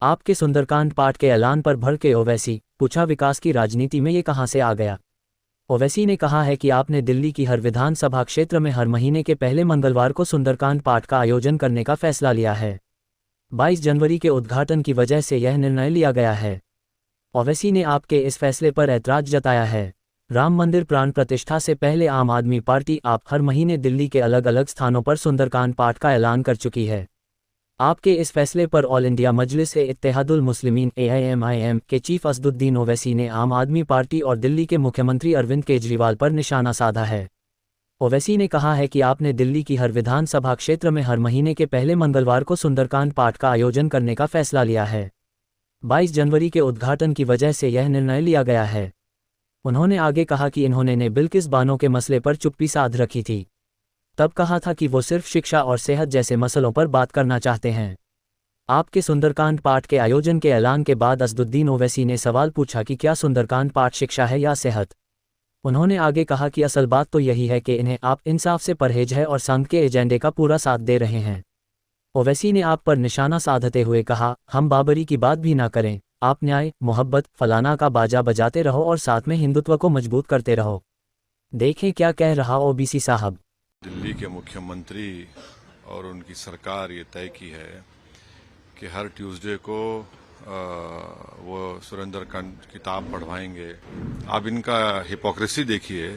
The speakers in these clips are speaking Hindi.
आपके सुंदरकांड पाठ के ऐलान पर भड़के ओवैसी, पूछा विकास की राजनीति में ये कहां से आ गया। ओवैसी ने कहा है कि आपने दिल्ली की हर विधानसभा क्षेत्र में हर महीने के पहले मंगलवार को सुंदरकांड पाठ का आयोजन करने का फैसला लिया है। 22 जनवरी के उद्घाटन की वजह से यह निर्णय लिया गया है। ओवैसी ने आपके इस फैसले पर ऐतराज जताया है। राम मंदिर प्राण प्रतिष्ठा से पहले आम आदमी पार्टी आप हर महीने दिल्ली के अलग अलग स्थानों पर सुंदरकांड पाठ का ऐलान कर चुकी है। आपके इस फैसले पर ऑल इंडिया मजलिस-ए-इत्तेहादुल मुस्लिमीन AIMIM के चीफ असदुद्दीन ओवैसी ने आम आदमी पार्टी और दिल्ली के मुख्यमंत्री अरविंद केजरीवाल पर निशाना साधा है। ओवैसी ने कहा है कि आपने दिल्ली की हर विधानसभा क्षेत्र में हर महीने के पहले मंगलवार को सुंदरकांड पाठ का आयोजन करने का फैसला लिया है। 22 जनवरी के उद्घाटन की वजह से यह निर्णय लिया गया है। उन्होंने आगे कहा कि इन्होंने ने बिल्किस बानो के मसले पर चुप्पी साध रखी थी। तब कहा था कि वो सिर्फ शिक्षा और सेहत जैसे मसलों पर बात करना चाहते हैं। आपके सुंदरकांड पाठ के आयोजन के ऐलान के बाद असदुद्दीन ओवैसी ने सवाल पूछा कि क्या सुंदरकांड पाठ शिक्षा है या सेहत। उन्होंने आगे कहा कि असल बात तो यही है कि इन्हें आप इंसाफ से परहेज है और संघ के एजेंडे का पूरा साथ दे रहे हैं। ओवैसी ने आप पर निशाना साधते हुए कहा, हम बाबरी की बात भी ना करें, आप न्याय, मोहब्बत, फलाना का बाजा बजाते रहो और साथ में हिंदुत्व को मजबूत करते रहो। देखें क्या कह रहा ओबीसी साहब। दिल्ली के मुख्यमंत्री और उनकी सरकार ये तय की है कि हर ट्यूसडे को वो सुरेंद्रकांड किताब पढ़वाएंगे। अब इनका हिपोक्रेसी देखिए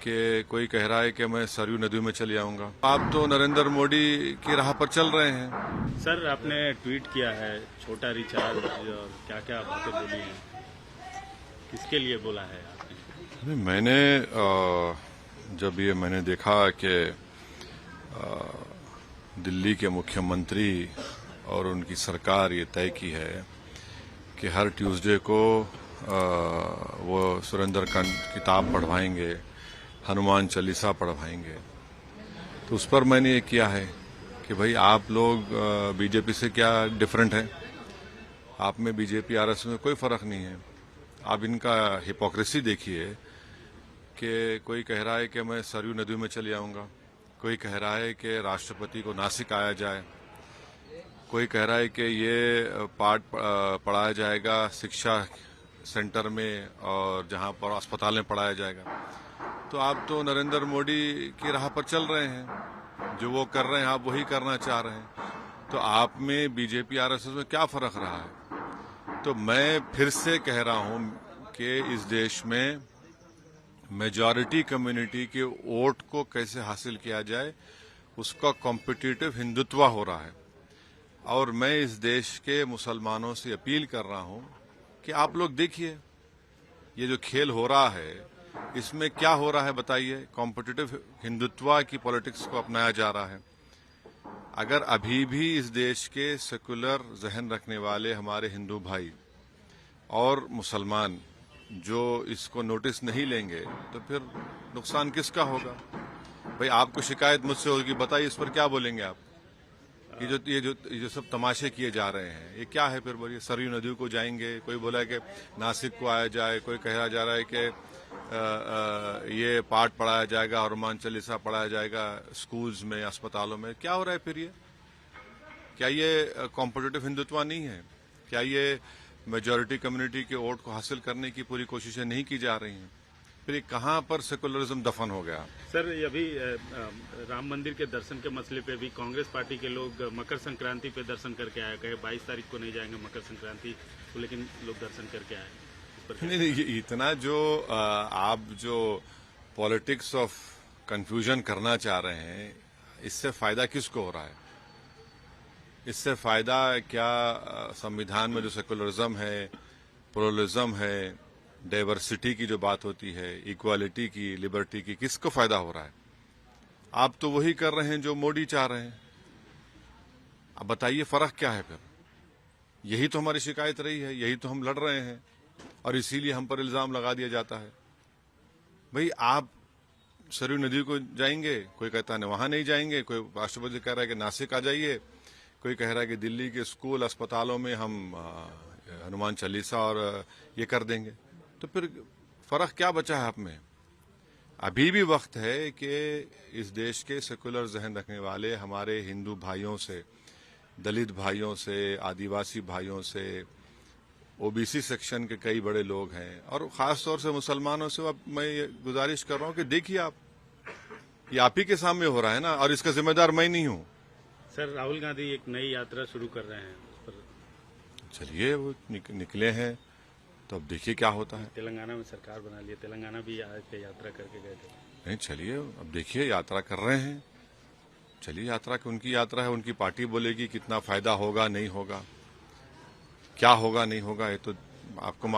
कि कोई कह रहा है कि मैं सरयू नदी में चले आऊंगा। आप तो नरेंद्र मोदी की राह पर चल रहे हैं। सर, आपने ट्वीट किया है छोटा रिचार्ज और क्या क्या बातें बोली हैं, किसके लिए बोला है आपने? मैंने जब ये मैंने देखा कि दिल्ली के मुख्यमंत्री और उनकी सरकार ये तय की है कि हर ट्यूसडे को वो सुरेंद्रकांड किताब पढ़वाएंगे, हनुमान चालीसा पढ़वाएंगे, तो उस पर मैंने ये किया है कि भाई आप लोग बीजेपी से क्या डिफरेंट है। आप में बीजेपी आरएस में कोई फर्क नहीं है। आप इनका हिपोक्रेसी देखिए कि कोई कह रहा है कि मैं सरयू नदी में चले आऊंगा, कोई कह रहा है कि राष्ट्रपति को नासिक आया जाए, कोई कह रहा है कि ये पाठ पढ़ाया जाएगा शिक्षा सेंटर में और जहां पर अस्पताल में पढ़ाया जाएगा। तो आप तो नरेंद्र मोदी की राह पर चल रहे हैं। जो वो कर रहे हैं आप वही करना चाह रहे हैं। तो आप में बीजेपी आरएसएस में क्या फर्क रहा है। तो मैं फिर से कह रहा हूं कि इस देश में मेजॉरिटी कम्युनिटी के वोट को कैसे हासिल किया जाए, उसका कॉम्पिटिटिव हिंदुत्व हो रहा है। और मैं इस देश के मुसलमानों से अपील कर रहा हूं कि आप लोग देखिए ये जो खेल हो रहा है इसमें क्या हो रहा है बताइए। कॉम्पिटिटिव हिंदुत्व की पॉलिटिक्स को अपनाया जा रहा है। अगर अभी भी इस देश के सेकुलर जहन रखने वाले हमारे हिंदू भाई और मुसलमान जो इसको नोटिस नहीं लेंगे तो फिर नुकसान किसका होगा। भाई आपको शिकायत मुझसे होगी, बताइए इस पर क्या बोलेंगे आप। ये जो सब तमाशे किए जा रहे हैं ये क्या है। फिर बोलिए सरयू नदी को जाएंगे, कोई बोला है कि नासिक को आया जाए, कोई कहा जा रहा है कि ये पाठ पढ़ाया जाएगा, हनुमान चालीसा पढ़ाया जाएगा स्कूल्स में, अस्पतालों में। क्या हो रहा है फिर ये। क्या ये कॉम्पिटिटिव हिंदुत्व नहीं है। क्या ये मेजॉरिटी कम्युनिटी के वोट को हासिल करने की पूरी कोशिशें नहीं की जा रही हैं। फिर ये कहाँ पर सेकुलरिज्म दफन हो गया। सर, अभी राम मंदिर के दर्शन के मसले पे भी कांग्रेस पार्टी के लोग मकर संक्रांति पे दर्शन करके आए, कहे 22 तारीख को नहीं जाएंगे मकर संक्रांति को, लेकिन लोग दर्शन करके आए। नहीं, इतना जो आप जो पॉलिटिक्स ऑफ कंफ्यूजन करना चाह रहे हैं, इससे फायदा किसको हो रहा है। इससे फायदा क्या संविधान में जो सेकुलरिज्म है, प्लुरलिज्म है, डाइवर्सिटी की जो बात होती है, इक्वालिटी की, लिबर्टी की, किसको फायदा हो रहा है। आप तो वही कर रहे हैं जो मोदी चाह रहे हैं। अब बताइए फर्क क्या है फिर। यही तो हमारी शिकायत रही है, यही तो हम लड़ रहे हैं और इसीलिए हम पर इल्जाम लगा दिया जाता है। भाई आप सरयू नदी को जाएंगे, कोई कहता है वहां नहीं जाएंगे, कोई राष्ट्रपति कह रहा है कि नासिक आ जाइए, कोई कह रहा है कि दिल्ली के स्कूल अस्पतालों में हम हनुमान चालीसा और ये कर देंगे। तो फिर फर्क क्या बचा है आप में। अभी भी वक्त है कि इस देश के सेकुलर जहन रखने वाले हमारे हिंदू भाइयों से दलित भाइयों से, आदिवासी भाइयों से, ओबीसी सेक्शन के कई बड़े लोग हैं और खास तौर से मुसलमानों से अब मैं ये गुजारिश कर रहा हूं कि देखिए आप, ये आप ही के सामने हो रहा है ना, और इसका जिम्मेदार मैं नहीं हूं। सर राहुल गांधी एक नई यात्रा शुरू कर रहे हैं, उस पर चलिए वो निकले हैं तो अब देखिए क्या होता है। तेलंगाना में सरकार बना ली है, तेलंगाना भी आज के यात्रा करके गए थे। नहीं, चलिए अब देखिए, यात्रा कर रहे हैं, चलिए यात्रा की उनकी यात्रा है, उनकी पार्टी बोलेगी कितना फायदा होगा नहीं होगा, क्या होगा नहीं होगा, ये तो आपको